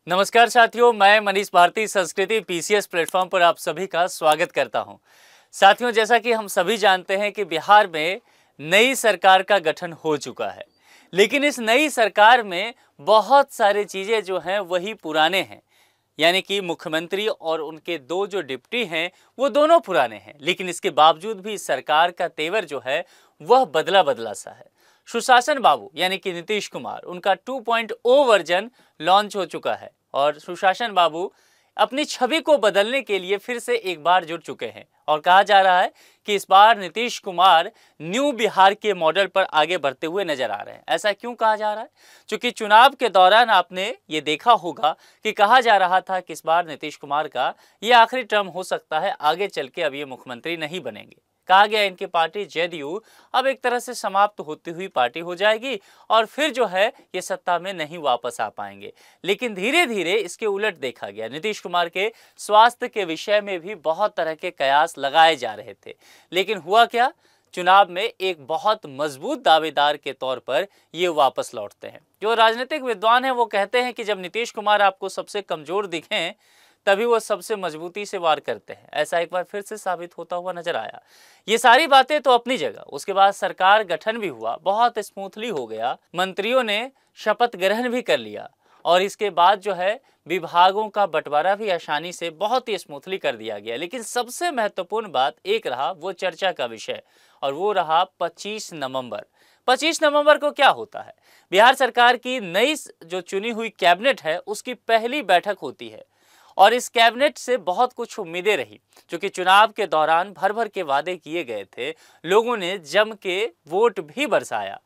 नमस्कार साथियों, मैं मनीष भारती संस्कृति पीसीएस प्लेटफॉर्म पर आप सभी का स्वागत करता हूं। साथियों, जैसा कि हम सभी जानते हैं कि बिहार में नई सरकार का गठन हो चुका है, लेकिन इस नई सरकार में बहुत सारी चीज़ें जो हैं वही पुराने हैं। यानी कि मुख्यमंत्री और उनके दो जो डिप्टी हैं वो दोनों पुराने हैं, लेकिन इसके बावजूद भी इस सरकार का तेवर जो है वह बदला बदला सा है। सुशासन बाबू यानी कि नीतीश कुमार, उनका 2.0 वर्जन लॉन्च हो चुका है और सुशासन बाबू अपनी छवि को बदलने के लिए फिर से एक बार जुट चुके हैं और कहा जा रहा है कि इस बार नीतीश कुमार न्यू बिहार के मॉडल पर आगे बढ़ते हुए नजर आ रहे हैं। ऐसा क्यों कहा जा रहा है? क्योंकि चुनाव के दौरान आपने ये देखा होगा कि कहा जा रहा था कि इस बार नीतीश कुमार का ये आखिरी टर्म हो सकता है, आगे चल के अब ये मुख्यमंत्री नहीं बनेंगे। कहा गया इनकी पार्टी जेडीयू अब एक तरह से समाप्त होती हुई पार्टी हो जाएगी और फिर जो है ये सत्ता में नहीं वापस आ पाएंगे। लेकिन धीरे धीरे इसके उलट देखा गया। नीतीश कुमार के स्वास्थ्य के विषय में भी बहुत तरह के कयास लगाए जा रहे थे, लेकिन हुआ क्या? चुनाव में एक बहुत मजबूत दावेदार के तौर पर ये वापस लौटते हैं। जो राजनीतिक विद्वान हैं वो कहते हैं कि जब नीतीश कुमार आपको सबसे कमजोर दिखें तभी वो सबसे मजबूती से वार करते हैं। ऐसा एक बार फिर से साबित होता हुआ नजर आया। ये सारी बातें तो अपनी जगह, उसके बाद सरकार गठन भी हुआ, बहुत स्मूथली हो गया, मंत्रियों ने शपथ ग्रहण भी कर लिया और इसके बाद जो है विभागों का बंटवारा भी आसानी से बहुत ही स्मूथली कर दिया गया। लेकिन सबसे महत्वपूर्ण बात एक रहा, वो चर्चा का विषय, और वो रहा 25 नवंबर। 25 नवंबर को क्या होता है? बिहार सरकार की नई जो चुनी हुई कैबिनेट है उसकी पहली बैठक होती है और इस कैबिनेट से बहुत कुछ उम्मीदें रही, क्योंकि चुनाव के दौरान भर भर के वादे किए गए थे, लोगों ने जम के वोट भी बरसाया।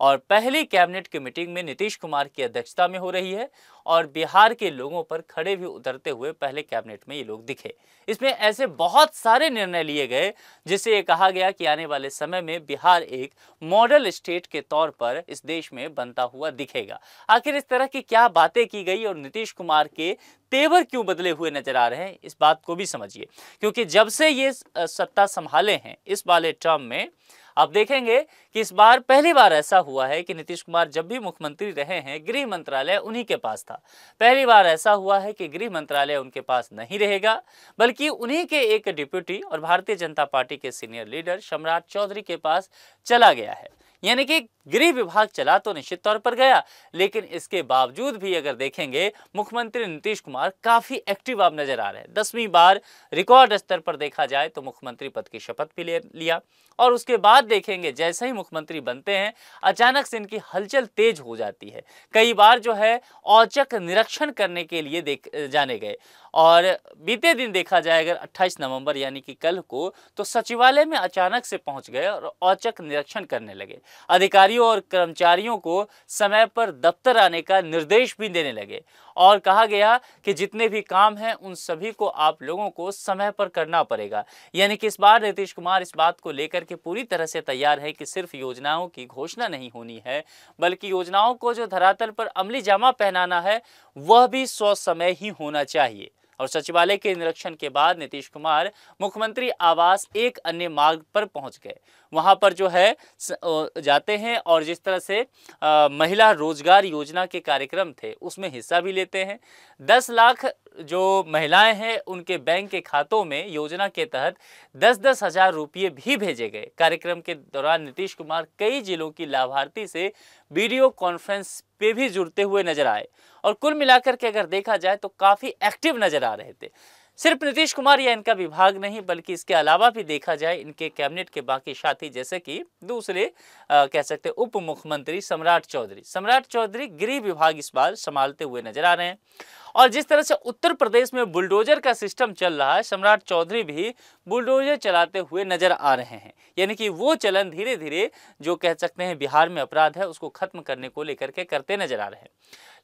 और पहली कैबिनेट की मीटिंग में नीतीश कुमार की अध्यक्षता में हो रही है और बिहार के लोगों पर खड़े भी उतरते हुए पहले कैबिनेट में ये लोग दिखे। इसमें ऐसे बहुत सारे निर्णय लिए गए जिससे ये कहा गया कि आने वाले समय में बिहार एक मॉडल स्टेट के तौर पर इस देश में बनता हुआ दिखेगा। आखिर इस तरह की क्या बातें की गई और नीतीश कुमार के तेवर क्यों बदले हुए नजर आ रहे हैं, इस बात को भी समझिए। क्योंकि जब से ये सत्ता संभाले हैं इस वाले टर्म में, आप देखेंगे कि इस बार पहली बार ऐसा हुआ है कि नीतीश कुमार जब भी मुख्यमंत्री रहे हैं गृह मंत्रालय उन्हीं के पास था। पहली बार ऐसा हुआ है कि गृह मंत्रालय उनके पास नहीं रहेगा, बल्कि उन्हीं के एक डिप्टी और भारतीय जनता पार्टी के सीनियर लीडर सम्राट चौधरी के पास चला गया है। यानी कि गृह विभाग चला तो निश्चित तौर पर गया, लेकिन इसके बावजूद भी अगर देखेंगे मुख्यमंत्री नीतीश कुमार काफी एक्टिव अब नजर आ रहे हैं। 10वीं बार रिकॉर्ड स्तर पर देखा जाए तो मुख्यमंत्री पद की शपथ भी ले लिया और उसके बाद देखेंगे जैसे ही मुख्यमंत्री बनते हैं अचानक से इनकी हलचल तेज हो जाती है। कई बार जो है औचक निरीक्षण करने के लिए जाने गए और बीते दिन देखा जाए अगर 28 नवंबर यानी कि कल को, तो सचिवालय में अचानक से पहुंच गए और औचक निरीक्षण करने लगे। अधिकारियों और कर्मचारियों को समय पर दफ्तर आने का निर्देश भी देने लगे और कहा गया कि जितने भी काम हैं उन सभी को आप लोगों को समय पर करना पड़ेगा। यानी कि इस बार नीतीश कुमार इस बात को लेकर के पूरी तरह से तैयार है कि सिर्फ योजनाओं की घोषणा नहीं होनी है, बल्कि योजनाओं को जो धरातल पर अमली जामा पहनाना है वह भी समय ही होना चाहिए। और सचिवालय के निरीक्षण के बाद नीतीश कुमार मुख्यमंत्री आवास एक अन्य मार्ग पर पहुंच गए। वहां पर जो है जाते हैं और जिस तरह से महिला रोजगार योजना के कार्यक्रम थे उसमें हिस्सा भी लेते हैं। 10 लाख जो महिलाएं हैं उनके बैंक के खातों में योजना के तहत 10-10 हजार रुपये भी भेजे गए। कार्यक्रम के दौरान नीतीश कुमार कई जिलों की लाभार्थी से वीडियो कॉन्फ्रेंस पे भी जुड़ते हुए नजर आए और कुल मिलाकर के अगर देखा जाए तो काफी एक्टिव नजर आ रहे थे। सिर्फ नीतीश कुमार या इनका विभाग नहीं, बल्कि इसके अलावा भी देखा जाए इनके कैबिनेट के बाकी साथी, जैसे कि दूसरे कह सकते उप मुख्यमंत्री सम्राट चौधरी गृह विभाग इस बार संभालते हुए नजर आ रहे हैं। और जिस तरह से उत्तर प्रदेश में बुलडोजर का सिस्टम चल रहा है, सम्राट चौधरी भी बुलडोजर चलाते हुए नजर आ रहे हैं। यानी कि वो चलन धीरे धीरे जो कह सकते हैं बिहार में अपराध है उसको खत्म करने को लेकर के करते नजर आ रहे हैं।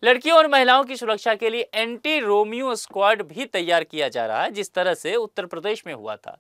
लड़कियों और महिलाओं की सुरक्षा के लिए एंटी रोमियो स्क्वाड भी तैयार किया जा रहा है, जिस तरह से उत्तर प्रदेश में हुआ था।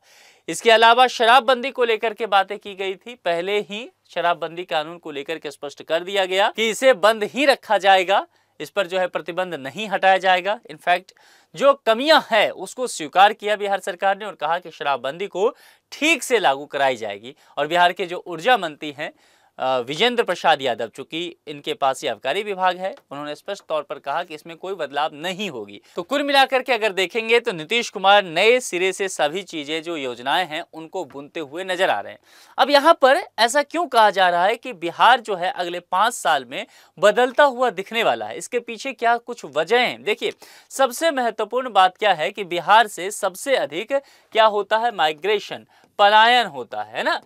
इसके अलावा शराबबंदी को लेकर के बातें की गई थी। पहले ही शराबबंदी कानून को लेकर के स्पष्ट कर दिया गया कि इसे बंद ही रखा जाएगा, इस पर जो है प्रतिबंध नहीं हटाया जाएगा। इनफैक्ट जो कमियां हैं उसको स्वीकार किया बिहार सरकार ने और कहा कि शराबबंदी को ठीक से लागू कराई जाएगी। और बिहार के जो ऊर्जा मंत्री हैं विजेंद्र प्रसाद यादव, चूंकि इनके पास ये आबकारी विभाग है, उन्होंने स्पष्ट तौर पर कहा कि इसमें कोई बदलाव नहीं होगी। तो कुल मिलाकर के अगर देखेंगे तो नीतीश कुमार नए सिरे से सभी चीजें जो योजनाएं हैं उनको बुनते हुए नजर आ रहे हैं। अब यहाँ पर ऐसा क्यों कहा जा रहा है कि बिहार जो है अगले 5 साल में बदलता हुआ दिखने वाला है? इसके पीछे क्या कुछ वजह हैं? देखिए, सबसे महत्वपूर्ण बात क्या है कि बिहार से सबसे अधिक क्या होता है? माइग्रेशन, पलायन होता है ना।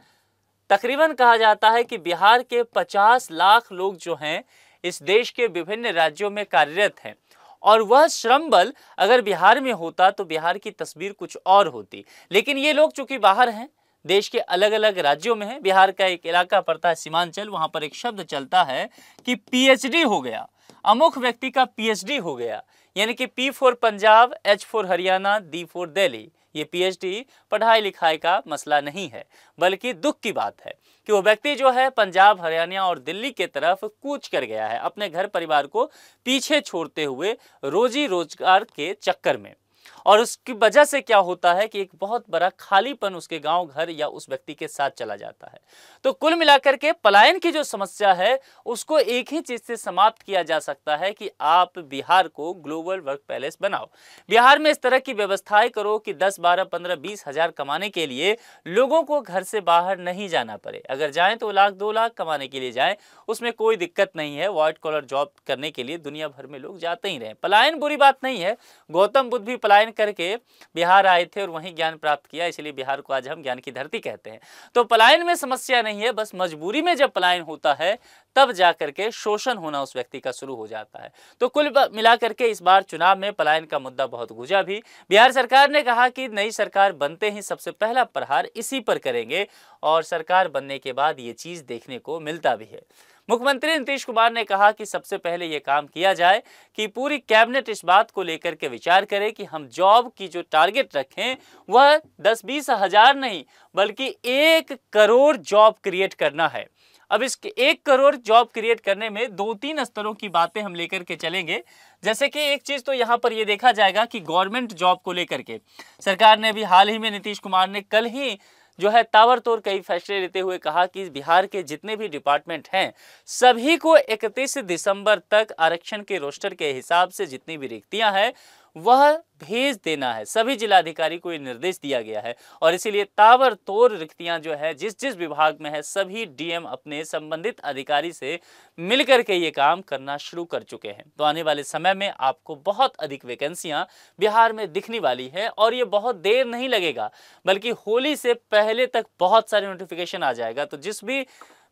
तकरीबन कहा जाता है कि बिहार के 50 लाख लोग जो हैं इस देश के विभिन्न राज्यों में कार्यरत हैं, और वह श्रम बल अगर बिहार में होता तो बिहार की तस्वीर कुछ और होती। लेकिन ये लोग चूंकि बाहर हैं, देश के अलग अलग राज्यों में हैं। बिहार का एक इलाका पड़ता है सीमांचल, वहां पर एक शब्द चलता है कि पीएचडी हो गया, अमुक व्यक्ति का पीएचडी हो गया, यानी कि P for Punjab, H for Haryana, D for Delhi. ये पीएचडी पढ़ाई लिखाई का मसला नहीं है, बल्कि दुख की बात है कि वो व्यक्ति जो है पंजाब, हरियाणा और दिल्ली के तरफ कूच कर गया है, अपने घर परिवार को पीछे छोड़ते हुए रोजी रोजगार के चक्कर में। और उसकी वजह से क्या होता है कि एक बहुत बड़ा खालीपन उसके गांव घर या उस व्यक्ति के साथ चला जाता है। तो कुल मिलाकर के पलायन की जो समस्या है उसको एक ही चीज से समाप्त किया जा सकता है कि आप बिहार को ग्लोबल वर्क पैलेस बनाओ। बिहार में इस तरह की व्यवस्थाएं करो कि 10, 12, 15, 20 हजार कमाने के लिए लोगों को घर से बाहर नहीं जाना पड़े। अगर जाएं तो 1 लाख 2 लाख कमाने के लिए जाएं, उसमें कोई दिक्कत नहीं है। व्हाइट कॉलर जॉब करने के लिए दुनिया भर में लोग जाते ही रहे। पलायन बुरी बात नहीं है। गौतम बुद्ध भी पलायन करके बिहार आए थे और वहीं ज्ञान प्राप्त किया, इसलिए बिहार को आज हम ज्ञान की धरती कहते हैं। तो पलायन में समस्या नहीं है, बस मजबूरी में जब पलायन होता है तब जाकर के शोषण होना उस व्यक्ति का शुरू हो जाता है। तो कुल मिलाकर के इस बार चुनाव में पलायन का मुद्दा बहुत गूंजा भी। बिहार सरकार ने कहा कि नई सरकार बनते ही सबसे पहला प्रहार इसी पर करेंगे, और सरकार बनने के बाद ये चीज देखने को मिलता भी है। मुख्यमंत्री नीतीश कुमार ने कहा कि सबसे पहले ये काम किया जाए कि पूरी कैबिनेट इस बात को लेकर के विचार करे कि हम जॉब की जो टारगेट रखें वह 10-20 हजार नहीं बल्कि 1 करोड़ जॉब क्रिएट करना है। अब इस 1 करोड़ जॉब क्रिएट करने में 2-3 स्तरों की बातें हम लेकर के चलेंगे। जैसे कि एक चीज तो यहाँ पर ये देखा जाएगा कि गवर्नमेंट जॉब को लेकर के सरकार ने भी हाल ही में, नीतीश कुमार ने कल ही जो है ताबड़तोड़ कई फैसले लेते हुए कहा कि बिहार के जितने भी डिपार्टमेंट हैं सभी को 31 दिसंबर तक आरक्षण के रोस्टर के हिसाब से जितनी भी रिक्तियां हैं वह भेज देना है। सभी जिलाधिकारी को ये निर्देश दिया गया है, और इसीलिए ताबड़तोड़ रिक्तियां जो है जिस जिस विभाग में है सभी डीएम अपने संबंधित अधिकारी से मिलकर के ये काम करना शुरू कर चुके हैं। तो आने वाले समय में आपको बहुत अधिक वैकेंसियां बिहार में दिखने वाली है, और ये बहुत देर नहीं लगेगा, बल्कि होली से पहले तक बहुत सारे नोटिफिकेशन आ जाएगा। तो जिस भी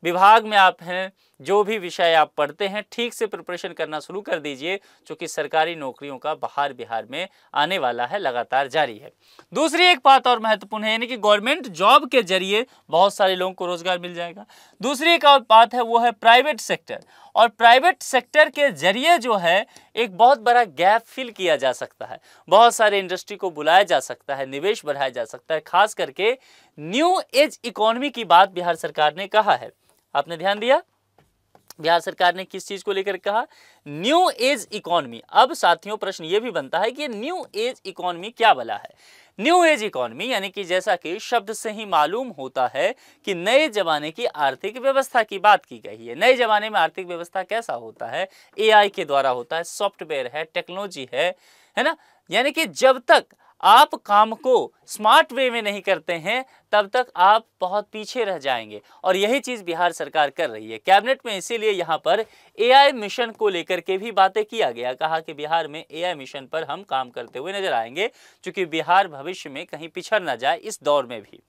विभाग में आप हैं, जो भी विषय आप पढ़ते हैं, ठीक से प्रिपरेशन करना शुरू कर दीजिए, क्योंकि सरकारी नौकरियों का बहार बिहार में आने वाला है, लगातार जारी है। दूसरी एक बात और महत्वपूर्ण है, यानी कि गवर्नमेंट जॉब के जरिए बहुत सारे लोगों को रोजगार मिल जाएगा। दूसरी एक और बात है वो है प्राइवेट सेक्टर, और प्राइवेट सेक्टर के जरिए जो है एक बहुत बड़ा गैप फिल किया जा सकता है। बहुत सारे इंडस्ट्री को बुलाया जा सकता है, निवेश बढ़ाया जा सकता है। खास करके न्यू एज इकोनॉमी की बात बिहार सरकार ने कहा है। आपने ध्यान दिया बिहार सरकार ने किस चीज को लेकर कहा? New age economy. अब साथियों प्रश्न ये भी बनता है कि न्यू एज इकोनॉमी क्या भला है? न्यू एज इकोनॉमी यानी कि जैसा कि शब्द से ही मालूम होता है कि नए जमाने की आर्थिक व्यवस्था की बात की गई है। नए जमाने में आर्थिक व्यवस्था कैसा होता है? एआई के द्वारा होता है, सॉफ्टवेयर है, टेक्नोलॉजी है ना। यानी कि जब तक आप काम को स्मार्ट वे में नहीं करते हैं तब तक आप बहुत पीछे रह जाएंगे, और यही चीज बिहार सरकार कर रही है। कैबिनेट में इसीलिए यहाँ पर एआई मिशन को लेकर के भी बातें किया गया। कहा कि बिहार में एआई मिशन पर हम काम करते हुए नजर आएंगे, क्योंकि बिहार भविष्य में कहीं पिछड़ ना जाए इस दौर में भी।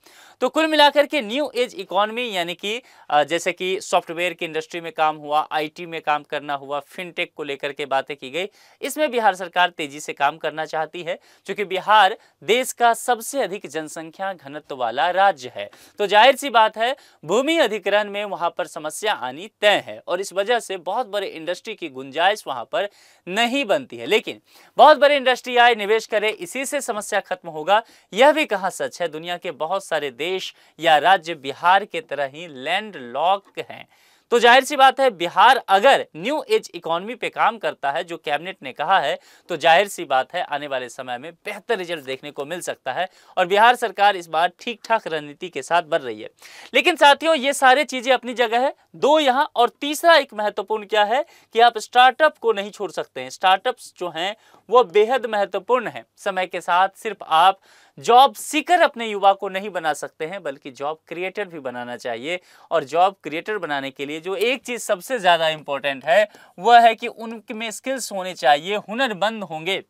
तो कुल मिलाकर के न्यू एज इकोनॉमी यानी कि जैसे कि सॉफ्टवेयर की इंडस्ट्री में काम हुआ, आईटी में काम करना हुआ, फिनटेक को लेकर के बातें की गई। इसमें बिहार सरकार तेजी से काम करना चाहती है, क्योंकि बिहार देश का सबसे अधिक जनसंख्या घनत्व वाला राज्य है। तो जाहिर सी बात है भूमि अधिग्रहण में वहां पर समस्या आनी तय है, और इस वजह से बहुत बड़े इंडस्ट्री की गुंजाइश वहां पर नहीं बनती है। लेकिन बहुत बड़ी इंडस्ट्री आए, निवेश करे, इसी से समस्या खत्म होगा, यह भी कहाँ सच है? दुनिया के बहुत सारे देश या राज्य बिहार के तरह ही लैंड लॉक हैं। तो तो जाहिर सी बात है बिहार अगर न्यू एज इकोनॉमी पे काम करता है जो कैबिनेट ने कहा है, तो जाहिर सी बात है आने वाले समय में बेहतर रिजल्ट देखने को मिल सकता है और बिहार सरकार इस बार ठीक ठाक रणनीति के साथ बढ़ रही है। लेकिन साथियों ये सारी चीजें अपनी जगह है, दो यहाँ, और तीसरा एक महत्वपूर्ण क्या है कि आप स्टार्टअप को नहीं छोड़ सकते हैं। स्टार्टअप्स जो हैं वो बेहद महत्वपूर्ण है। समय के साथ सिर्फ आप जॉब सीकर अपने युवा को नहीं बना सकते हैं, बल्कि जॉब क्रिएटर भी बनाना चाहिए। और जॉब क्रिएटर बनाने के लिए जो एक चीज सबसे ज्यादा इंपॉर्टेंट है वह है कि उनमें स्किल्स होने चाहिए, हुनरमंद होंगे।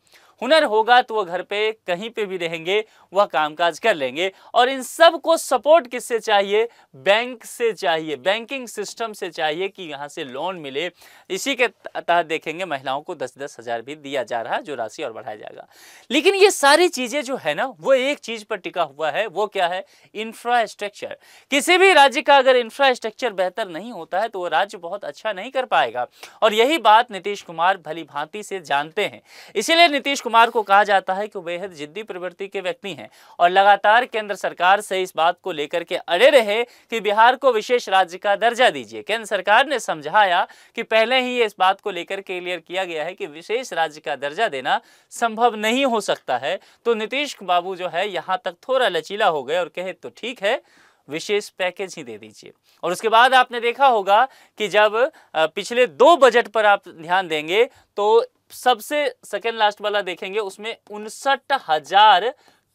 हुनर होगा तो वह घर पे कहीं पे भी रहेंगे, वह कामकाज कर लेंगे। और इन सब को सपोर्ट किससे चाहिए? बैंक से चाहिए, बैंकिंग सिस्टम से चाहिए कि यहाँ से लोन मिले। इसी के तहत देखेंगे महिलाओं को 10-10 हज़ार भी दिया जा रहा है, जो राशि और बढ़ाया जाएगा। लेकिन ये सारी चीजें जो है ना वो एक चीज पर टिका हुआ है, वो क्या है? इंफ्रास्ट्रक्चर। किसी भी राज्य का अगर इंफ्रास्ट्रक्चर बेहतर नहीं होता है तो वो राज्य बहुत अच्छा नहीं कर पाएगा। और यही बात नीतीश कुमार भली भांति से जानते हैं। इसीलिए नीतीश कुमार को कहा जाता है कि वो बेहद जिद्दी प्रवृत्ति के व्यक्ति हैं और लगातार केंद्र सरकार से इस बात को लेकर के अड़े रहे कि बिहार को विशेष राज्य का दर्जा दीजिए। केंद्र सरकार ने समझाया कि पहले ही इस बात को लेकर क्लियर किया गया है कि विशेष राज्य का दर्जा देना संभव नहीं हो सकता है। तो नीतीश बाबू जो है यहाँ तक थोड़ा लचीला हो गए और कहे तो ठीक है, विशेष पैकेज ही दे दीजिए। और उसके बाद आपने देखा होगा कि जब पिछले 2 बजट पर आप ध्यान देंगे तो सबसे सेकेंड लास्ट वाला देखेंगे, उसमें 59,000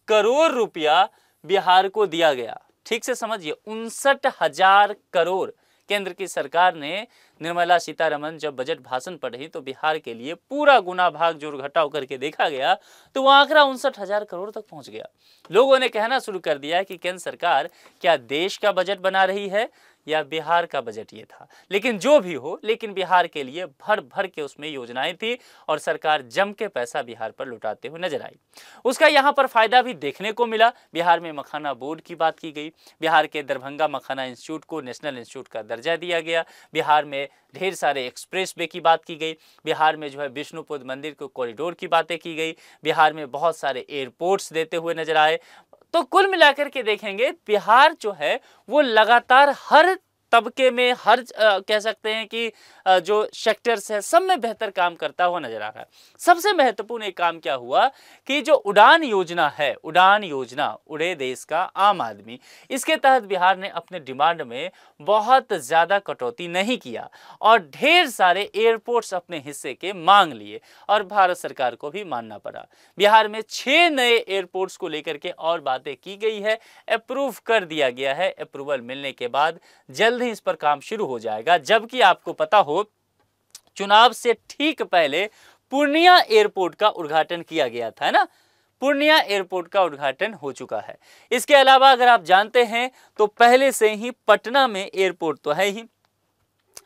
करोड़ रुपया बिहार को दिया गया। ठीक से समझिए, 59,000 करोड़। केंद्र की सरकार ने, निर्मला सीतारमन जब बजट भाषण पढ़ी तो बिहार के लिए पूरा गुना भाग जोड़ घटाव करके देखा गया तो वह आंकड़ा 59,000 करोड़ तक पहुंच गया। लोगों ने कहना शुरू कर दिया कि केंद्र सरकार क्या देश का बजट बना रही है या बिहार का बजट ये था। लेकिन जो भी हो, लेकिन बिहार के लिए भर भर के उसमें योजनाएं थी और सरकार जम के पैसा बिहार पर लुटाते हुए नजर आई। उसका यहाँ पर फायदा भी देखने को मिला। बिहार में मखाना बोर्ड की बात की गई, बिहार के दरभंगा मखाना इंस्टीट्यूट को नेशनल इंस्टीट्यूट का दर्जा दिया गया, बिहार में ढेर सारे एक्सप्रेस वे की बात की गई, बिहार में जो है विष्णुपद मंदिर को कॉरिडोर की बातें की गई, बिहार में बहुत सारे एयरपोर्ट्स देते हुए नजर आए। तो कुल मिलाकर के देखेंगे बिहार जो है वो लगातार हर तबके में, हर कह सकते हैं कि जो सेक्टर्स है सब में बेहतर काम करता हुआ नजर आ रहा है। सबसे महत्वपूर्ण एक काम क्या हुआ कि जो उड़ान योजना है, उड़ान योजना, उड़े देश का आम आदमी, इसके तहत बिहार ने अपने डिमांड में बहुत ज़्यादा कटौती नहीं किया और ढेर सारे एयरपोर्ट्स अपने हिस्से के मांग लिए और भारत सरकार को भी मानना पड़ा। बिहार में 6 नए एयरपोर्ट्स को लेकर के और बातें की गई है, अप्रूव कर दिया गया है। अप्रूवल मिलने के बाद जल्द ही इस पर काम शुरू हो जाएगा। जबकि आपको पता हो चुनाव से ठीक पहले पूर्णिया एयरपोर्ट का उद्घाटन किया गया था, है ना? पूर्णिया एयरपोर्ट का उद्घाटन हो चुका है। इसके अलावा अगर आप जानते हैं तो पहले से ही पटना में एयरपोर्ट तो है ही,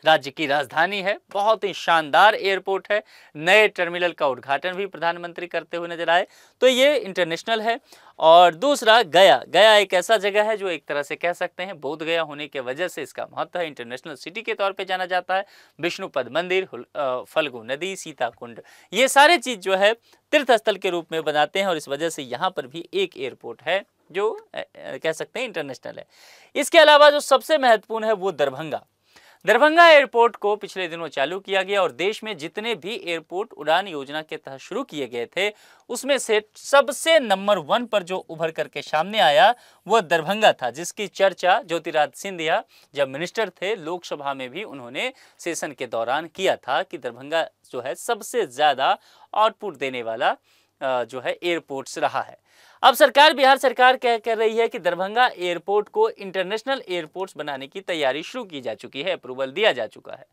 राज्य की राजधानी है, बहुत ही शानदार एयरपोर्ट है। नए टर्मिनल का उद्घाटन भी प्रधानमंत्री करते हुए नजर आए, तो ये इंटरनेशनल है। और दूसरा गया, गया एक ऐसा जगह है जो एक तरह से कह सकते हैं बोध गया होने के वजह से इसका महत्व है, इंटरनेशनल सिटी के तौर पे जाना जाता है। विष्णुपद मंदिर, फल्गु नदी, सीता कुंड, ये सारे चीज जो है तीर्थ स्थल के रूप में बनाते हैं और इस वजह से यहाँ पर भी एक एयरपोर्ट है जो कह सकते हैं इंटरनेशनल है। इसके अलावा जो सबसे महत्वपूर्ण है वो दरभंगा। दरभंगा एयरपोर्ट को पिछले दिनों चालू किया गया और देश में जितने भी एयरपोर्ट उड़ान योजना के तहत शुरू किए गए थे उसमें से सबसे नंबर 1 पर जो उभर करके सामने आया वो दरभंगा था, जिसकी चर्चा ज्योतिरादित्य सिंधिया जब मिनिस्टर थे लोकसभा में भी उन्होंने सेशन के दौरान किया था कि दरभंगा जो है सबसे ज़्यादा आउटपुट देने वाला जो है एयरपोर्ट्स रहा है। अब सरकार, बिहार सरकार क्या कर रही है कि दरभंगा एयरपोर्ट को इंटरनेशनल एयरपोर्ट्स बनाने की तैयारी शुरू की जा चुकी है, अप्रूवल दिया जा चुका है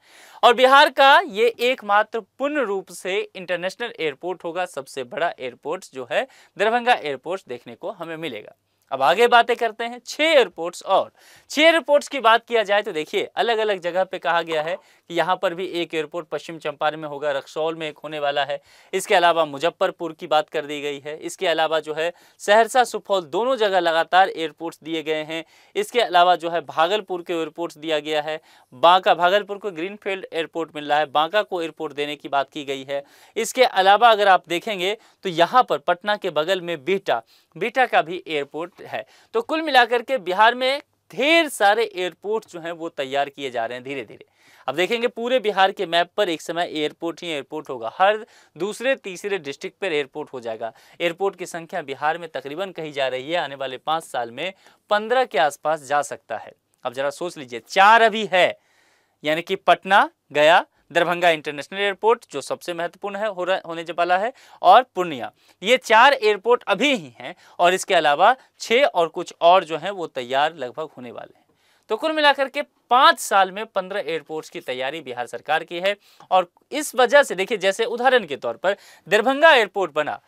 और बिहार का ये एकमात्र पूर्ण रूप से इंटरनेशनल एयरपोर्ट होगा। सबसे बड़ा एयरपोर्ट जो है दरभंगा एयरपोर्ट देखने को हमें मिलेगा। अब आगे बातें करते हैं 6 एयरपोर्ट्स और 6 एयरपोर्ट्स की बात किया जाए तो देखिए अलग अलग जगह पे कहा गया है कि यहाँ पर भी एक एयरपोर्ट पश्चिम चंपारण में होगा, रक्सौल में एक होने वाला है। इसके अलावा मुजफ्फरपुर की बात कर दी गई है। इसके अलावा जो है सहरसा, सुपौल दोनों जगह लगातार एयरपोर्ट्स दिए गए हैं। इसके अलावा जो है भागलपुर के एयरपोर्ट्स दिया गया है। बांका, भागलपुर को ग्रीनफील्ड एयरपोर्ट मिल रहा है, बांका को एयरपोर्ट देने की बात की गई है। इसके अलावा अगर आप देखेंगे तो यहाँ पर पटना के बगल में बिहटा का भी एयरपोर्ट है। तो कुल मिलाकर के बिहार में ढेर सारे एयरपोर्ट जो हैं वो तैयार किए जा रहे हैं धीरे धीरे। अब देखेंगे पूरे बिहार के मैप पर एक समय एयरपोर्ट ही एयरपोर्ट होगा, हर दूसरे तीसरे डिस्ट्रिक्ट पर एयरपोर्ट हो जाएगा। एयरपोर्ट की संख्या बिहार में तकरीबन कही जा रही है आने वाले 5 साल में 15 के आसपास जा सकता है। अब जरा सोच लीजिए, 4 अभी है, यानी कि पटना, गया, दरभंगा इंटरनेशनल एयरपोर्ट जो सबसे महत्वपूर्ण है होने वाला है, और पूर्णिया, ये 4 एयरपोर्ट अभी ही हैं, और इसके अलावा 6 और कुछ और जो हैं वो तैयार लगभग होने वाले हैं। तो कुल मिलाकर के 5 साल में 15 एयरपोर्ट्स की तैयारी बिहार सरकार की है। और इस वजह से देखिए, जैसे उदाहरण के तौर पर दरभंगा एयरपोर्ट बना,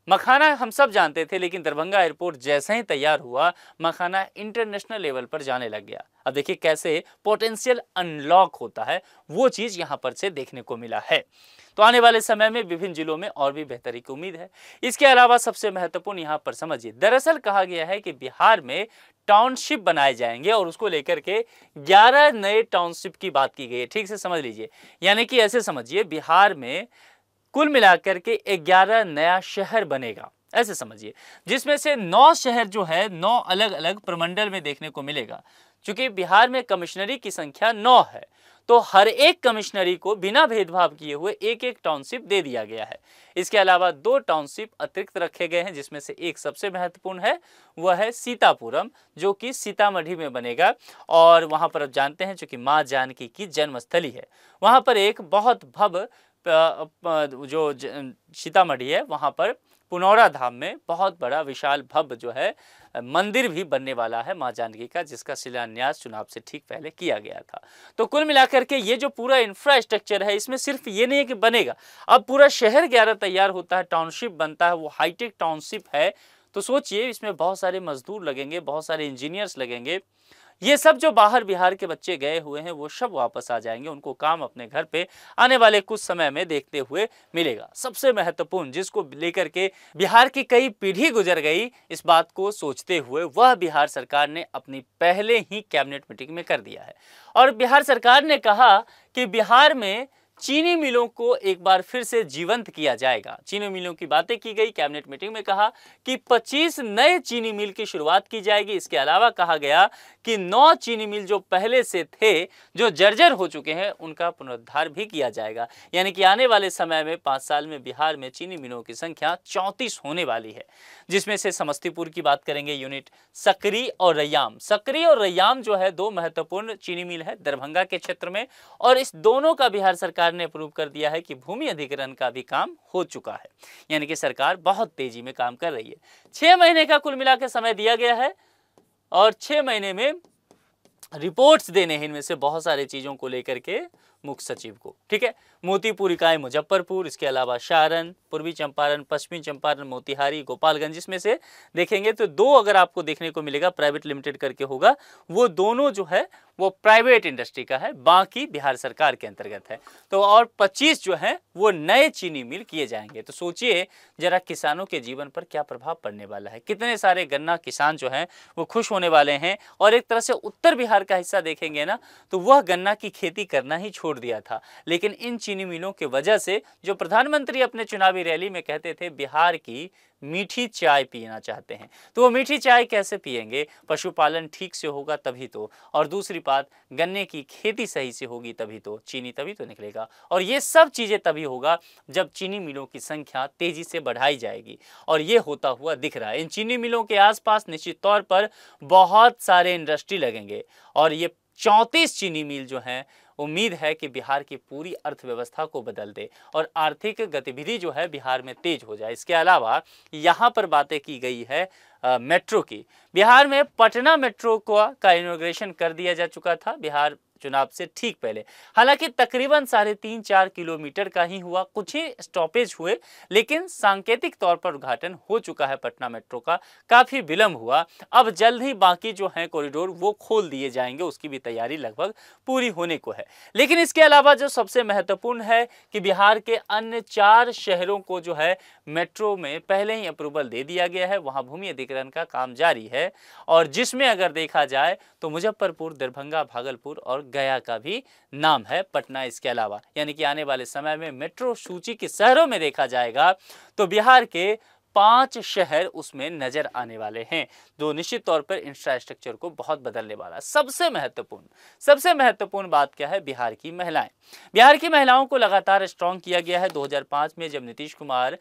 मखाना हम सब जानते थे, लेकिन दरभंगा एयरपोर्ट जैसे ही तैयार हुआ, मखाना इंटरनेशनल लेवल पर जाने लग गया। अब देखिए कैसे पोटेंशियल अनलॉक होता है, वो चीज़ यहाँ पर से देखने को मिला है। तो आने वाले समय में विभिन्न जिलों में और भी बेहतरी की उम्मीद है। इसके अलावा सबसे महत्वपूर्ण यहाँ पर समझिए, दरअसल कहा गया है कि बिहार में टाउनशिप बनाए जाएंगे, और उसको लेकर के 11 नए टाउनशिप की बात की गई है। ठीक से समझ लीजिए, यानी कि ऐसे समझिए, बिहार में कुल मिलाकर के 11 नया शहर बनेगा, ऐसे समझिए, जिसमें से 9 शहर जो है 9 अलग अलग प्रमंडल में देखने को मिलेगा। क्योंकि बिहार में कमिश्नरी की संख्या 9 है, तो हर एक कमिश्नरी को बिना भेदभाव किए हुए एक एक टाउनशिप दे दिया गया है। इसके अलावा 2 टाउनशिप अतिरिक्त रखे गए हैं, जिसमें से एक सबसे महत्वपूर्ण है, वह है सीतापुरम, जो कि सीतामढ़ी में बनेगा। और वहां पर आप जानते हैं, चूंकि माँ जानकी की जन्मस्थली है, वहां पर एक बहुत भव्य जो सीतामढ़ी है, वहां पर पुनौरा धाम में बहुत बड़ा विशाल भव्य जो है मंदिर भी बनने वाला है मां जानकी का, जिसका शिलान्यास चुनाव से ठीक पहले किया गया था। तो कुल मिलाकर के ये जो पूरा इंफ्रास्ट्रक्चर है, इसमें सिर्फ ये नहीं है कि बनेगा, अब पूरा शहर 11 तैयार होता है, टाउनशिप बनता है, वो हाईटेक टाउनशिप है। तो सोचिए, इसमें बहुत सारे मजदूर लगेंगे, बहुत सारे इंजीनियर्स लगेंगे। ये सब जो बाहर बिहार के बच्चे गए हुए हैं, वो सब वापस आ जाएंगे, उनको काम अपने घर पे आने वाले कुछ समय में देखते हुए मिलेगा। सबसे महत्वपूर्ण, जिसको लेकर के बिहार की कई पीढ़ी गुजर गई, इस बात को सोचते हुए वह बिहार सरकार ने अपनी पहले ही कैबिनेट मीटिंग में कर दिया है। और बिहार सरकार ने कहा कि बिहार में चीनी मिलों को एक बार फिर से जीवंत किया जाएगा। चीनी मिलों की बातें की गई, कैबिनेट मीटिंग में कहा कि 25 नए चीनी मिल की शुरुआत की जाएगी। इसके अलावा कहा गया कि 9 चीनी मिल जो पहले से थे, जो जर्जर हो चुके हैं, उनका पुनरुद्धार भी किया जाएगा। यानी कि आने वाले समय में 5 साल में बिहार में चीनी मिलों की संख्या 34 होने वाली है, जिसमें से समस्तीपुर की बात करेंगे यूनिट, सकरी और रैयाम। सकरी और रैयाम जो है 2 महत्वपूर्ण चीनी मिल है दरभंगा के क्षेत्र में, और इस दोनों का बिहार सरकार ने अप्रूव कर दिया है कि भूमि अधिग्रहण का भी काम हो चुका है। यानी कि सरकार बहुत तेजी में काम कर रही है। 6 महीने का कुल मिला के समय दिया गया है, और 6 महीने में रिपोर्ट्स देने हैं इनमें से बहुत सारे चीजों को लेकर के मुख्य सचिव को। ठीक है, मोतीपुर इकाई मुजफ्फरपुर, इसके अलावा सारण, पूर्वी चंपारण, पश्चिमी चंपारण, मोतिहारी, गोपालगंज, इसमें से देखेंगे तो 2 अगर आपको देखने को मिलेगा प्राइवेट लिमिटेड करके होगा, वो दोनों जो है वो प्राइवेट इंडस्ट्री का है, बाकी बिहार सरकार के अंतर्गत है। तो और 25 जो है वो नए चीनी मिल किए जाएंगे। तो सोचिए जरा किसानों के जीवन पर क्या प्रभाव पड़ने वाला है। कितने सारे गन्ना किसान जो हैं वो खुश होने वाले हैं। और एक तरह से उत्तर बिहार का हिस्सा देखेंगे ना, तो वह गन्ना की खेती करना ही छोड़ दिया था, लेकिन इन चीनी मिलों की वजह से, जो प्रधानमंत्री अपने चुनावी रैली में कहते थे बिहार की मीठी चाय पीना चाहते हैं, तो वो मीठी चाय कैसे पिएंगे? पशुपालन ठीक से होगा तभी तो, और दूसरी बात गन्ने की खेती सही से होगी तभी तो, चीनी तभी तो निकलेगा। और ये सब चीज़ें तभी होगा जब चीनी मिलों की संख्या तेजी से बढ़ाई जाएगी, और ये होता हुआ दिख रहा है। इन चीनी मिलों के आसपास निश्चित तौर पर बहुत सारे इंडस्ट्री लगेंगे, और ये 34 चीनी मिल जो हैं, उम्मीद है कि बिहार की पूरी अर्थव्यवस्था को बदल दे और आर्थिक गतिविधि जो है बिहार में तेज हो जाए। इसके अलावा यहाँ पर बातें की गई है मेट्रो की। बिहार में पटना मेट्रो का इनॉग्रेशन कर दिया जा चुका था बिहार चुनाव से ठीक पहले। हालांकि तकरीबन 3.5-4 किलोमीटर का ही हुआ, कुछ ही स्टॉपेज हुए, लेकिन सांकेतिक तौर पर उद्घाटन हो चुका है पटना मेट्रो का। काफी विलंब हुआ, अब जल्द ही बाकी जो है कॉरिडोर वो खोल दिए जाएंगे, उसकी भी तैयारी लगभग पूरी होने को है। लेकिन इसके अलावा जो सबसे महत्वपूर्ण है कि बिहार के अन्य 4 शहरों को जो है मेट्रो में पहले ही अप्रूवल दे दिया गया है, वहां भूमि अधिग्रहण का काम जारी है, और जिसमें अगर देखा जाए तो मुजफ्फरपुर, दरभंगा, भागलपुर और गया का भी नाम है पटना इसके अलावा। यानी कि आने वाले समय में मेट्रो सूची के शहरों में देखा जाएगा तो बिहार के 5 शहर उसमें नजर आने वाले हैं, जो निश्चित तौर पर इंफ्रास्ट्रक्चर को बहुत बदलने वाला है। सबसे महत्वपूर्ण बात क्या है? बिहार की महिलाएं। बिहार की महिलाओं को लगातार स्ट्रॉन्ग किया गया है। 2005 में जब नीतीश कुमार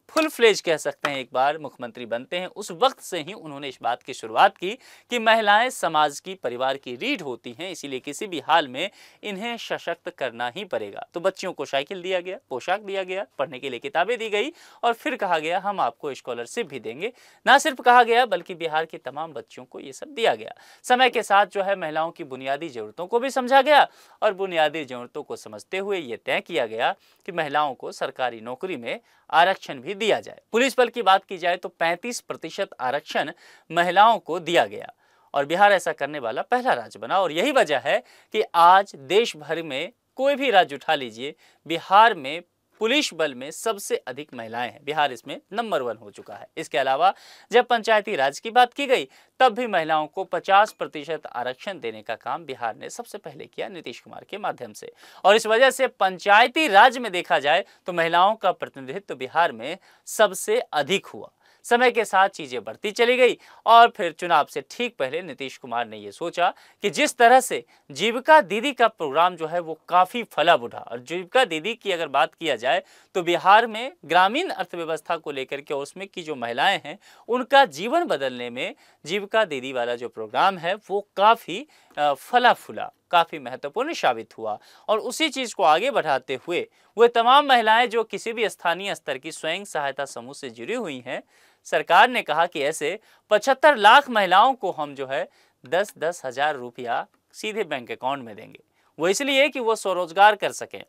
फुल फ्लेज कह सकते हैं एक बार मुख्यमंत्री बनते हैं, उस वक्त से ही उन्होंने इस बात की शुरुआत की कि महिलाएं समाज की, परिवार की रीढ़ होती हैं, इसीलिए किसी भी हाल में इन्हें सशक्त करना ही पड़ेगा। तो बच्चियों को साइकिल दिया गया, पोशाक दिया गया, पढ़ने के लिए किताबें दी गई और फिर कहा गया हम आपको स्कॉलरशिप भी देंगे। ना सिर्फ कहा गया बल्कि बिहार के तमाम बच्चों को ये सब दिया गया। समय के साथ जो है महिलाओं की बुनियादी जरूरतों को भी समझा गया और बुनियादी जरूरतों को समझते हुए ये तय किया गया कि महिलाओं को सरकारी नौकरी में आरक्षण भी दिया जाए। पुलिस बल की बात की जाए तो 35% आरक्षण महिलाओं को दिया गया और बिहार ऐसा करने वाला पहला राज्य बना। और यही वजह है कि आज देश भर में कोई भी राज्य उठा लीजिए, बिहार में पुलिस बल में सबसे अधिक महिलाएं हैं। बिहार इसमें नंबर 1 हो चुका है। इसके अलावा जब पंचायती राज की बात की गई तब भी महिलाओं को 50% आरक्षण देने का काम बिहार ने सबसे पहले किया नीतीश कुमार के माध्यम से। और इस वजह से पंचायती राज में देखा जाए तो महिलाओं का प्रतिनिधित्व बिहार में सबसे अधिक हुआ। समय के साथ चीजें बढ़ती चली गई और फिर चुनाव से ठीक पहले नीतीश कुमार ने यह सोचा कि जिस तरह से जीविका दीदी का प्रोग्राम जो है वो काफी फला बढ़ा। और जीविका दीदी की अगर बात किया जाए तो बिहार में ग्रामीण अर्थव्यवस्था को लेकर के और उसमें की जो महिलाएं हैं उनका जीवन बदलने में जीविका दीदी वाला जो प्रोग्राम है वो काफी फला फूला, काफी महत्वपूर्ण साबित हुआ। और उसी चीज को आगे बढ़ाते हुए वे तमाम महिलाएं जो किसी भी स्थानीय स्तर की स्वयं सहायता समूह से जुड़ी हुई हैं, सरकार ने कहा कि ऐसे 75 लाख महिलाओं को हम जो है 10-10 हजार रुपया सीधे बैंक अकाउंट में देंगे। वो इसलिए कि वो स्वरोजगार कर सकें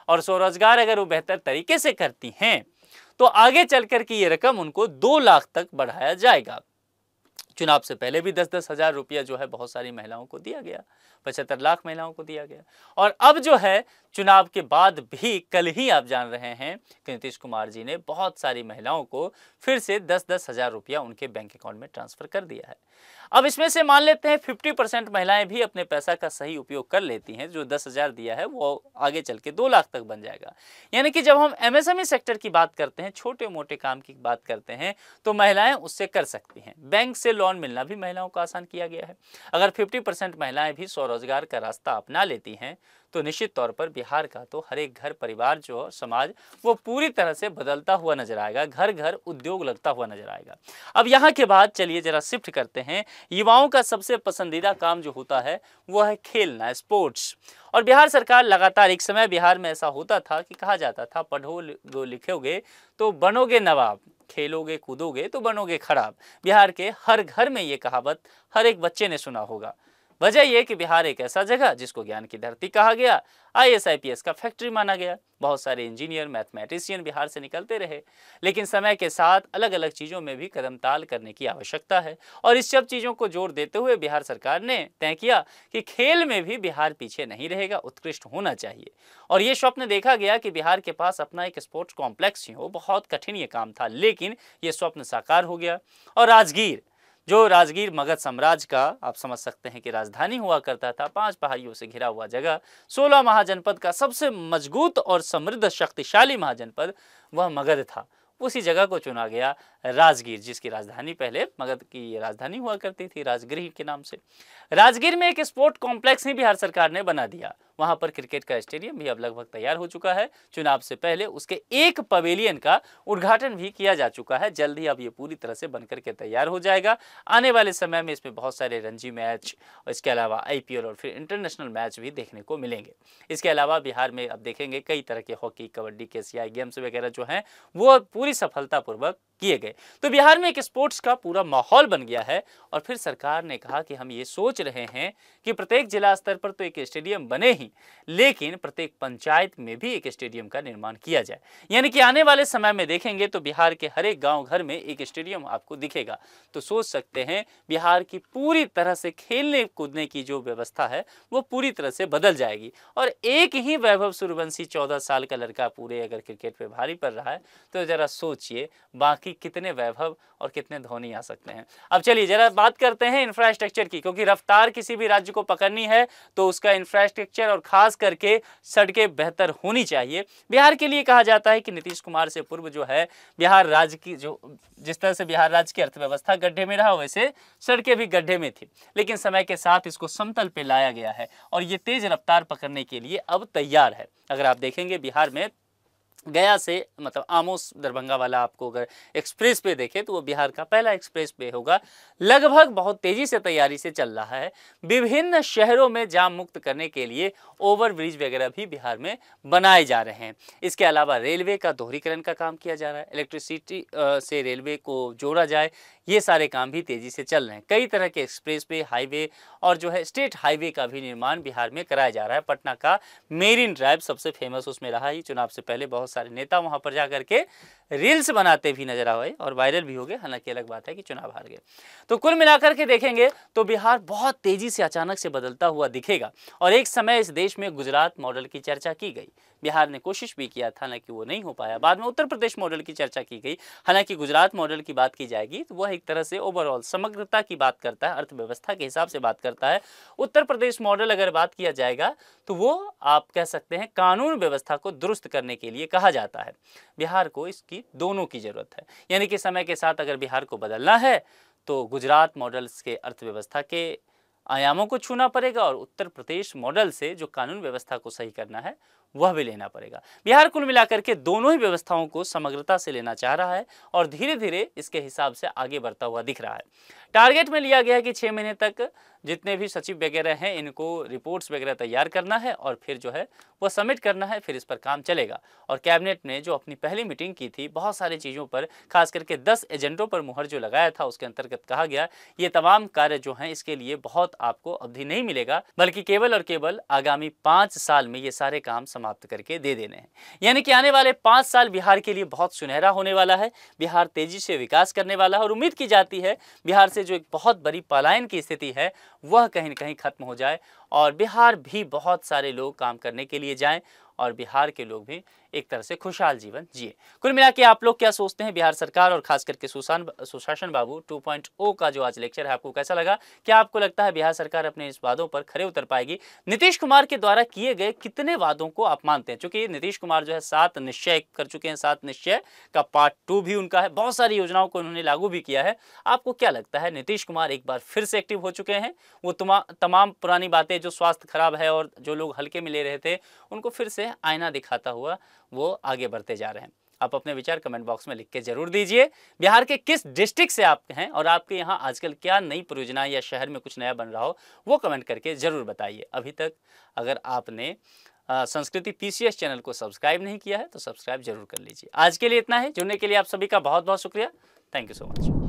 और स्वरोजगार अगर वो बेहतर तरीके से करती हैं तो आगे चलकर की ये रकम उनको 2 लाख तक बढ़ाया जाएगा। चुनाव से पहले भी 10-10 हजार रुपया जो है बहुत सारी महिलाओं को दिया गया, 75 लाख महिलाओं को दिया गया। और अब जो है चुनाव के बाद भी कल ही आप जान रहे हैं कि नीतीश कुमार जी ने बहुत सारी महिलाओं को फिर से 10-10 हजार रुपया उनके बैंक अकाउंट में ट्रांसफर कर दिया है। अब इसमें से मान लेते हैं 50% महिलाएं भी अपने पैसा का सही उपयोग कर लेती हैं, जो 10 हजार दिया है वो आगे चल के 2 लाख तक बन जाएगा। यानी कि जब हम एमएसएमई सेक्टर की बात करते हैं, छोटे मोटे काम की बात करते हैं, तो महिलाएं उससे कर सकती हैं। बैंक से लोन मिलना भी महिलाओं को आसान किया गया है। अगर 50% महिलाएं भी स्वरोजगार का रास्ता अपना लेती हैं तो निश्चित तौर पर बिहार का तो हर एक घर, परिवार जो समाज वो पूरी तरह से बदलता हुआ नजर आएगा, घर घर उद्योग लगता हुआ नजर आएगा। अब यहाँ के बाद चलिए जरा शिफ्ट करते हैं। युवाओं का सबसे पसंदीदा काम जो होता है वो है खेलना, स्पोर्ट्स। और बिहार सरकार लगातार, एक समय बिहार में ऐसा होता था कि कहा जाता था पढ़ोगे लिखोगे तो बनोगे नवाब, खेलोगे कूदोगे तो बनोगे खराब। बिहार के हर घर में ये कहावत हर एक बच्चे ने सुना होगा। वजह यह कि बिहार एक ऐसा जगह जिसको ज्ञान की धरती कहा गया, आईएएस आईपीएस का फैक्ट्री माना गया। बहुत सारे इंजीनियर, मैथमेटिशियन बिहार से निकलते रहे। लेकिन समय के साथ अलग अलग चीज़ों में भी कदम ताल करने की आवश्यकता है और इस सब चीज़ों को जोर देते हुए बिहार सरकार ने तय किया कि खेल में भी बिहार पीछे नहीं रहेगा, उत्कृष्ट होना चाहिए। और ये स्वप्न देखा गया कि बिहार के पास अपना एक स्पोर्ट्स कॉम्प्लेक्स ही हो। बहुत कठिन ये काम था लेकिन ये स्वप्न साकार हो गया। और राजगीर, जो राजगीर मगध साम्राज्य का आप समझ सकते हैं कि राजधानी हुआ करता था, 5 पहाड़ियों से घिरा हुआ जगह, 16 महाजनपद का सबसे मजबूत और समृद्ध शक्तिशाली महाजनपद वह मगध था। उसी जगह को चुना गया राजगीर, जिसकी राजधानी पहले मगध की राजधानी हुआ करती थी राजगीर के नाम से। राजगीर में एक स्पोर्ट कॉम्प्लेक्स ही बिहार सरकार ने बना दिया। वहां पर क्रिकेट का स्टेडियम भी अब लगभग तैयार हो चुका है। चुनाव से पहले उसके एक पवेलियन का उद्घाटन भी किया जा चुका है। जल्द ही अब ये पूरी तरह से बनकर के तैयार हो जाएगा। आने वाले समय में इसमें बहुत सारे रणजी मैच और इसके अलावा आईपीएल और फिर इंटरनेशनल मैच भी देखने को मिलेंगे। इसके अलावा बिहार में अब देखेंगे कई तरह के हॉकी, कबड्डी, केसीआई गेम्स वगैरह जो हैं वो पूरी सफलतापूर्वक किए गए। तो बिहार में एक स्पोर्ट्स का पूरा माहौल बन गया है। और फिर सरकार ने कहा कि हम ये सोच रहे हैं कि प्रत्येक जिला स्तर पर तो एक स्टेडियम बने ही, लेकिन प्रत्येक पंचायत में भी एक स्टेडियम का निर्माण किया जाए। यानी कि आने वाले समय में देखेंगे तो बिहार के हर एक गांव घर में एक स्टेडियम आपको दिखेगा। तो सोच सकते हैं बिहार की पूरी तरह से खेलने कूदने की जो व्यवस्था है वो पूरी तरह से बदल जाएगी। और एक ही वैभव सूर्यवंशी 14 साल का लड़का पूरे अगर क्रिकेट पे भारी पड़ रहा है तो जरा सोचिए बाकी कितने वैभव और कितने धोनी आ सकते हैं। अब चलिए जरा बात करते हैं इंफ्रास्ट्रक्चर की, क्योंकि रफ्तार किसी भी राज्य को पकड़नी है तो उसका इंफ्रास्ट्रक्चर और खास करके सड़कें बेहतर होनी चाहिए। बिहार के लिए कहा जाता है कि नीतीश कुमार से पूर्व जो है बिहार राज्य की जिस तरह से बिहार राज्य की अर्थव्यवस्था गड्ढे में रहा, वैसे सड़कें भी गड्ढे में थी, लेकिन समय के साथ इसको समतल पे लाया गया है और ये तेज रफ्तार पकड़ने के लिए अब तैयार है। अगर आप देखेंगे बिहार में गया से मतलब आमोस दरभंगा वाला आपको अगर एक्सप्रेस वे देखे तो वो बिहार का पहला एक्सप्रेस वे होगा। लगभग बहुत तेजी से तैयारी से चल रहा है। विभिन्न शहरों में जाम मुक्त करने के लिए ओवरब्रिज वगैरह भी बिहार में बनाए जा रहे हैं। इसके अलावा रेलवे का दोहरीकरण का काम किया जा रहा है, इलेक्ट्रिसिटी से रेलवे को जोड़ा जाए, ये सारे काम भी तेजी से चल रहे हैं। कई तरह के एक्सप्रेस वे, हाईवे और जो है स्टेट हाईवे का भी निर्माण बिहार में कराया जा रहा है। पटना का मेरिन ड्राइव सबसे फेमस उसमें रहा ही। चुनाव से पहले बहुत सारे नेता वहां पर जाकर के रील्स बनाते भी नजर आए और वायरल भी हो गए, हालांकि अलग बात है कि चुनाव हार गए। तो कुल मिलाकर के देखेंगे तो बिहार बहुत तेजी से अचानक से बदलता हुआ दिखेगा। और एक समय इस देश में गुजरात मॉडल की चर्चा की गई, बिहार ने कोशिश भी किया था, हालांकि वो नहीं हो पाया। बाद में उत्तर प्रदेश मॉडल की चर्चा की गई, हालांकि गुजरात मॉडल की बात की जाएगी तो वह एक तरह से ओवरऑल समग्रता की बात करता है, अर्थव्यवस्था के हिसाब से बात करता है। उत्तर प्रदेश मॉडल अगर बात किया जाएगा तो वो आप कह सकते हैं कानून व्यवस्था को दुरुस्त करने के लिए कहा जाता है। बिहार को इसकी दोनों की जरूरत है, यानी कि समय के साथ अगर बिहार को बदलना है तो गुजरात मॉडल्स के अर्थव्यवस्था के आयामों को छूना पड़ेगा और उत्तर प्रदेश मॉडल से जो कानून व्यवस्था को सही करना है वह भी लेना पड़ेगा। बिहार कुल मिलाकर के दोनों ही व्यवस्थाओं को समग्रता से लेना चाह रहा है और धीरे धीरे इसके हिसाब से आगे बढ़ता हुआ दिख रहा है। टारगेट में लिया गया है कि 6 महीने तक जितने भी सचिव वगैरह हैं इनको रिपोर्ट्स वगैरह तैयार करना है और फिर जो है वह सबमिट करना है, फिर इस पर काम चलेगा। और कैबिनेट ने जो अपनी पहली मीटिंग की थी, बहुत सारी चीज़ों पर खास करके 10 एजेंडों पर मुहर जो लगाया था, उसके अंतर्गत कहा गया ये तमाम कार्य जो हैं इसके लिए बहुत आपको अवधि नहीं मिलेगा, बल्कि केवल और केवल आगामी 5 साल में ये सारे काम समाप्त करके दे देने हैं। यानी कि आने वाले 5 साल बिहार के लिए बहुत सुनहरा होने वाला है। बिहार तेजी से विकास करने वाला है और उम्मीद की जाती है बिहार से जो एक बहुत बड़ी पलायन की स्थिति है वह कहीं न कहीं खत्म हो जाए और बिहार भी बहुत सारे लोग काम करने के लिए जाएं और बिहार के लोग भी एक तरह से खुशहाल जीवन जिए। कुल मिला के आप लोग क्या सोचते हैं बिहार सरकार और खास करके सुशासन बाबू 2.0 का जो आज लेक्चर है आपको कैसा लगा? क्या आपको लगता है बिहार सरकार अपने इस वादों पर खरे उतर पाएगी? नीतीश कुमार के द्वारा किए गए कितने वादों को आप मानते हैं? क्योंकि नीतीश कुमार जो है 7 निश्चय कर चुके हैं, 7 निश्चय का पार्ट 2 भी उनका है, बहुत सारी योजनाओं को उन्होंने लागू भी किया है। आपको क्या लगता है नीतीश कुमार एक बार फिर से एक्टिव हो चुके हैं? वो तमाम पुरानी बातें जो स्वास्थ्य खराब है और जो लोग हल्के में ले रहे थे उनको फिर से आईना दिखाता हुआ वो आगे बढ़ते जा रहे हैं? आप अपने विचार कमेंट बॉक्स में लिख के जरूर दीजिए। बिहार के किस डिस्ट्रिक्ट से आप हैं और आपके यहाँ आजकल क्या नई परियोजना या शहर में कुछ नया बन रहा हो वो कमेंट करके जरूर बताइए। अभी तक अगर आपने संस्कृति पीसीएस चैनल को सब्सक्राइब नहीं किया है तो सब्सक्राइब जरूर कर लीजिए। आज के लिए इतना है। जुड़ने के लिए आप सभी का बहुत बहुत शुक्रिया। Thank you so much.